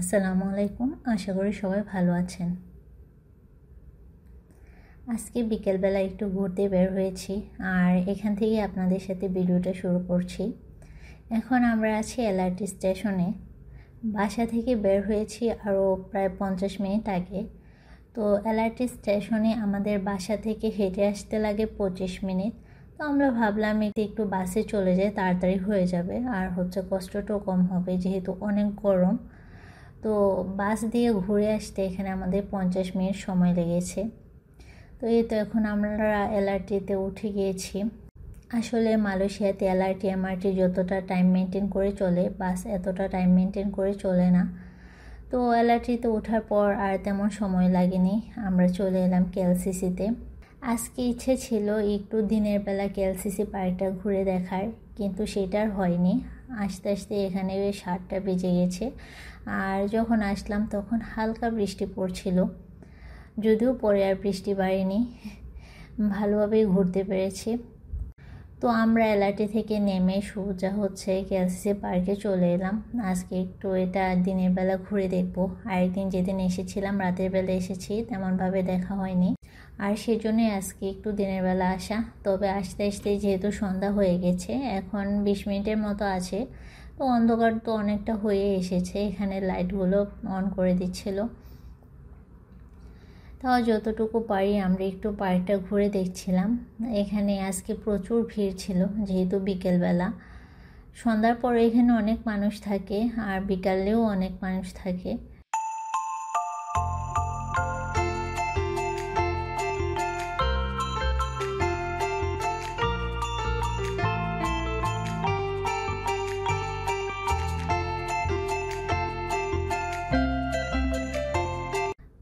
আসসালামু আলাইকুম। আশা করি সবাই ভালো আছেন। আজকে বিকেলবেলা একটু ঘুরতে বের হয়েছি আর এখান থেকে আপনাদের সাথে ভিডিওটা শুরু করছি। এখন আমরা আছি এলআরটি স্টেশনে। বাসা থেকে বের হয়েছি আরও প্রায় 50 মিনিট আগে। তো এলআরটি স্টেশনে আমাদের বাসা থেকে হেঁটে আসতে লাগে 25 মিনিট। তো আমরা ভাবলাম একটু বাসে চলে যাই, তাড়াতাড়ি হয়ে যাবে আর কষ্টটাও কম হবে যেহেতু অনেক গরম। তো বাস দিয়ে ঘুরে আসতে এখানে আমাদের 50 মিনিট সময় লেগেছে। তো এখন আমরা এলআরটিতে উঠে গিয়েছি। আসলে মালয়েশিয়াতে এলআরটি এমআরটি যতটা টাইম মেনটেন করে চলে, বাস এতটা টাইম মেনটেন করে চলে না। তো এলআরটিতে ওঠার পর আর তেমন সময় লাগেনি, আমরা চলে এলাম কেএলসিসিতে। আজকে ইচ্ছে ছিল একটু দিনের বেলা কেএলসিসি পার্কটা ঘুরে দেখার, কিন্তু সেটার হয়নি। আস্তে আস্তে এখানে 7টা বেজে গেছে আর যখন আসলাম তখন হালকা বৃষ্টি পড়ছিল, যদিও পরে আর বৃষ্টি বাড়েনি, ভালোভাবেই ঘুরতে পেরেছি। তো আমরা এলআরটি থেকে নেমে সোজা কেএলসিসি পার্কে চলে এলাম। আজকে একটু এটা দিনের বেলা ঘুরে দেখবো। আরেকদিন যেদিন এসেছিলাম রাতের বেলা এসেছি, তেমনভাবে দেখা হয়নি, আর সেজন্যই আজকে একটু দিনের বেলা আসা। তবে আস্তে আস্তে যেহেতু সন্ধ্যা হয়ে গেছে, এখন 20 মিনিটের মতো আছে, তো অন্ধকার তো অনেকটা হয়ে এসেছে। এখানে লাইটগুলো অন করে দিচ্ছিল। তাও যতটুকু পারি আমরা একটু পার্কটা ঘুরে দেখছিলাম। এখানে আজকে প্রচুর ভিড় ছিল যেহেতু বিকেলবেলা। সন্ধ্যার পরে এখানে অনেক মানুষ থাকে আর বিকালেও অনেক মানুষ থাকে।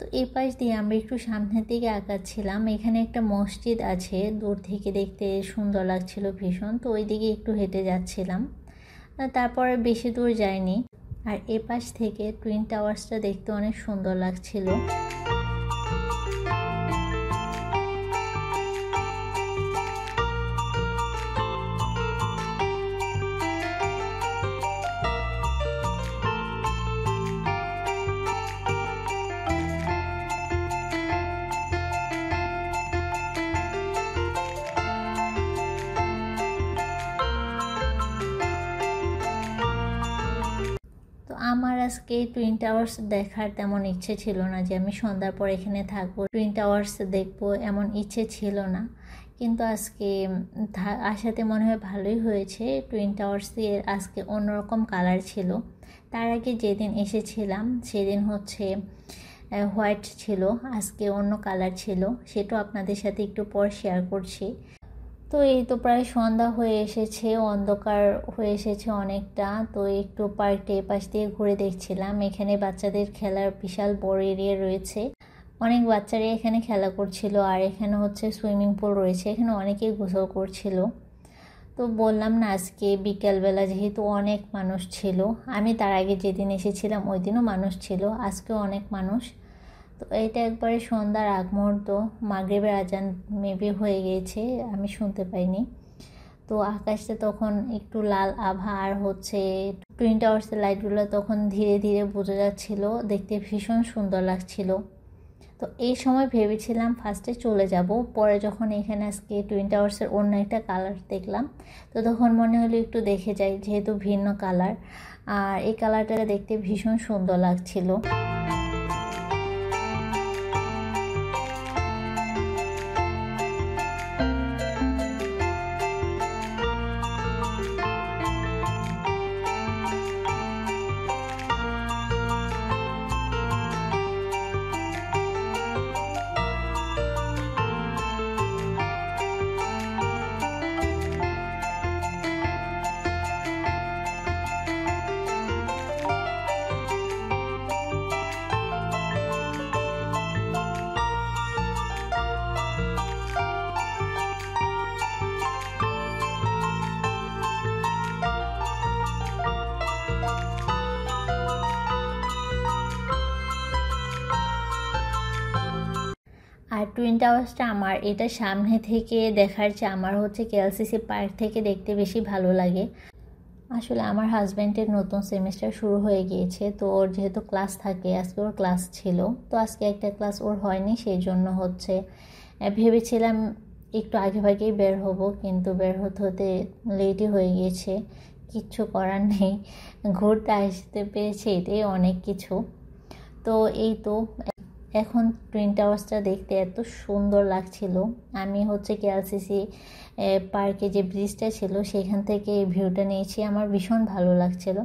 তো এই পাশ দিয়ে আমরা একটু সামনের দিকে আগাচ্ছিলাম। এখানে একটা মসজিদ আছে, দূর থেকে দেখতে সুন্দর লাগছিল ভীষণ। তো ওই দিকে একটু হেঁটে যাচ্ছিলাম, তারপরে বেশি দূর যায়নি। আর এ পাশ থেকে টুইন টাওয়ার্সটা দেখতে অনেক সুন্দর লাগছিল। তো আমার আজকে টুইন টাওয়ার্স দেখার তেমন ইচ্ছে ছিল না যে আমি সন্ধ্যার পর এখানে থাকবো, টুইন টাওয়ার্স দেখবো, এমন ইচ্ছে ছিল না। কিন্তু আজকে আসাতে মনে হয় ভালোই হয়েছে। টুইন টাওয়ার্স দিয়ে আজকে অন্যরকম কালার ছিল। তার আগে যেদিন এসেছিলাম সেদিন হোয়াইট ছিল, আজকে অন্য কালার ছিল, সেটাও আপনাদের সাথে একটু পর শেয়ার করছি। তো এই তো প্রায় সন্ধ্যা হয়ে এসেছে, অন্ধকার হয়ে এসেছে অনেকটা। তো একটু পার্কটা এপাশ দিয়ে ঘুরে দেখছিলাম। এখানে বাচ্চাদের খেলার বিশাল বড় এরিয়া রয়েছে, অনেক বাচ্চারা এখানে খেলা করছিল। আর এখানে সুইমিং পুল রয়েছে, এখানে অনেকেই গোসল করছিল। তো বললাম না, আজকে বিকালবেলা যেহেতু অনেক মানুষ ছিল। আমি তার আগে যেদিন এসেছিলাম ওই দিনও মানুষ ছিল, আজকেও অনেক মানুষ। তো এটা একবারে সন্ধ্যার আগ মুহূর্ত, মাগরিবের আজান মেবি হয়ে গিয়েছে, আমি শুনতে পাইনি। তো আকাশটা তখন একটু লাল আভা, আর টুইন টাওয়ার্সের লাইটগুলো তখন ধীরে ধীরে বোঝা যাচ্ছিল, দেখতে ভীষণ সুন্দর লাগছিল। তো এই সময় ভেবেছিলাম ফার্স্টে চলে যাব, পরে যখন এখানে আজকে টুইন টাওয়ার্সের অন্য একটা কালার দেখলাম, তো তখন মনে হলো একটু দেখে যাই, যেহেতু ভিন্ন কালার, আর এই কালারটা দেখতে ভীষণ সুন্দর লাগছিল। আর টুইন টাওয়ার্সটা আমার এটা সামনে থেকে দেখার চেয়ে আমার কেএলসিসি পার্ক থেকে দেখতে বেশি ভালো লাগে। আসলে আমার হাজব্যান্ডের নতুন সেমিস্টার শুরু হয়ে গিয়েছে, তো ওর যেহেতু ক্লাস থাকে, আজকে ওর ক্লাস ছিল, তো আজকে একটা ক্লাস ওর হয়নি, সেই জন্য হচ্ছে ভেবেছিলাম একটু আগে ভাগেই বের হব, কিন্তু বের হতে হতে লেটই হয়ে গিয়েছে। কিচ্ছু করার নেই, ঘুরতে আসতে পেরেছি এটাই অনেক কিছু। তো এই তো এখন টুইন টাওয়ার্সটা দেখতে এত সুন্দর লাগছিল। আমি হচ্ছে কেএলসিসি পার্কে যে ব্রিজটা ছিল সেখান থেকে এই ভিউটা নিয়েছি, আমার ভীষণ ভালো লাগছিল।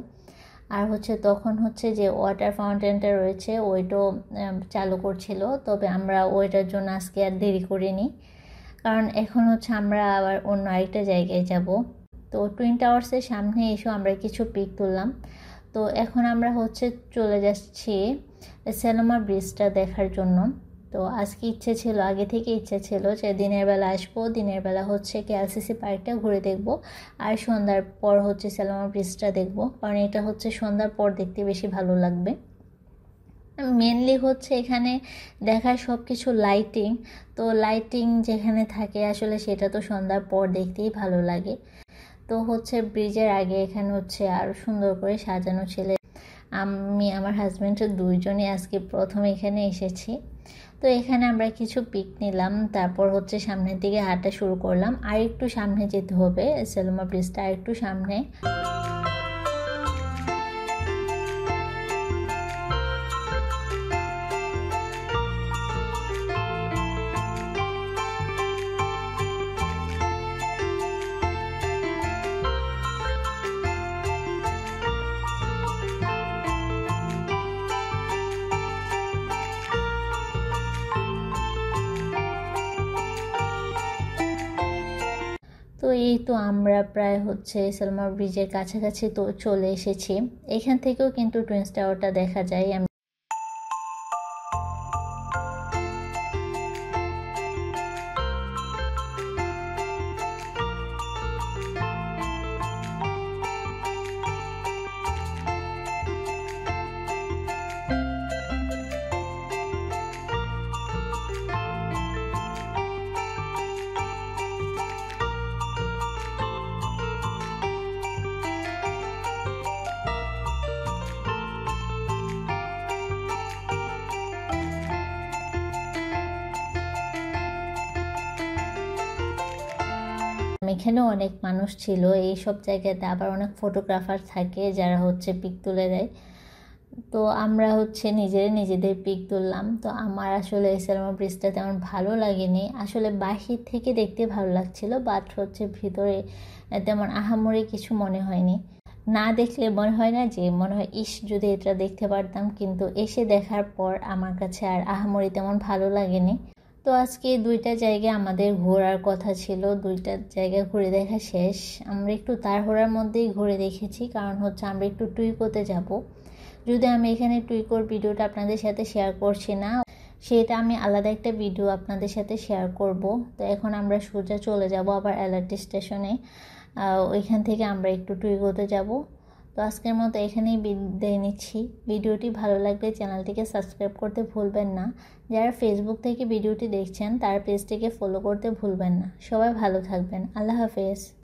আর হচ্ছে তখন হচ্ছে যে ওয়াটার ফাউন্টেনটা রয়েছে ওইটাও চালু করছিল, তবে আমরা ওইটার জন্য আজকে আর দেরি করিনি, কারণ এখন হচ্ছে আমরা আবার অন্য আরেকটা জায়গায় যাব। তো টুইন টাওয়ার্সের সামনে এসেও আমরা কিছু পিক তুললাম। তো এখন আমরা হচ্ছে চলে যাচ্ছি সেলোমা ব্রিজটা দেখার জন্য। তো আজকে ইচ্ছে ছিল, আগে থেকে ইচ্ছে ছিল যে দিনের বেলা আসবো, দিনের বেলা হচ্ছে কেএলসিসি পার্কটা ঘুরে দেখব, আর সন্ধ্যার পর হচ্ছে সেলোমা ব্রিজটা দেখব, কারণ এটা হচ্ছে সন্ধ্যার পর দেখতে বেশি ভালো লাগবে। মেনলি হচ্ছে এখানে দেখার সব কিছু লাইটিং, তো লাইটিং যেখানে থাকে আসলে সেটা তো সন্ধ্যার পর দেখতেই ভালো লাগে। তো হচ্ছে ব্রিজের আগে এখানে হচ্ছে আরও সুন্দর করে সাজানো ছিল। আমি আমার হাজব্যান্ড দুইজনই আজকে প্রথম এখানে এসেছি। তো এখানে আমরা কিছু পিক নিলাম, তারপর হচ্ছে সামনের দিকে হাঁটা শুরু করলাম। আর একটু সামনে যেতে হবে, সেলোমা ব্রিজটা আর একটু সামনে। তো এই তো আমরা প্রায় হচ্ছে সেলোমা ব্রিজের কাছাকাছি তো চলে এসেছি। এখান থেকেও কিন্তু টুইনস টাওয়ারটা দেখা যায়। এখানেও অনেক মানুষ ছিল, এই সব জায়গাতে আবার অনেক ফটোগ্রাফার থাকে যারা হচ্ছে পিক তুলে দেয়। তো আমরা হচ্ছে নিজেদের পিক তুললাম। তো আমার আসলে সেলোমা ব্রিজটা তেমন ভালো লাগেনি, আসলে বাহির থেকে দেখতে ভালো লাগছিল, বাট হচ্ছে ভিতরে তেমন আহামরি কিছু মনে হয়নি। না দেখলে মনে হয় না যে মনে হয় ইস যদি এটা দেখতে পারতাম, কিন্তু এসে দেখার পর আমার কাছে আর আহামরি তেমন ভালো লাগেনি। তো আজকে দুইটা জায়গা আমাদের ঘোরার কথা ছিল, দুইটা জায়গা ঘুরে দেখা শেষ। আমরা একটু তাড়াহুড়ার মধ্যেই ঘুরে দেখেছি, কারণ হচ্ছে আমরা একটু টুইকোতে যাব। যদি আমি এখানে টুইকোর ভিডিওটা আপনাদের সাথে শেয়ার করছি না, সেটা আমি আলাদা একটা ভিডিও আপনাদের সাথে শেয়ার করব। তো এখন আমরা সোজা চলে যাব আবার এলআরটি স্টেশনে, ওইখান থেকে আমরা একটু টুইকোতে যাব। তো আজকের মতো এখানেই বিদায় নিচ্ছি। ভিডিওটি ভালো লাগলে চ্যানেলটিকে সাবস্ক্রাইব করতে ভুলবেন না। যারা ফেসবুক থেকে ভিডিওটি দেখছেন তার পেজটিকে ফলো করতে ভুলবেন না। সবাই ভালো থাকবেন। আল্লাহ হাফেজ।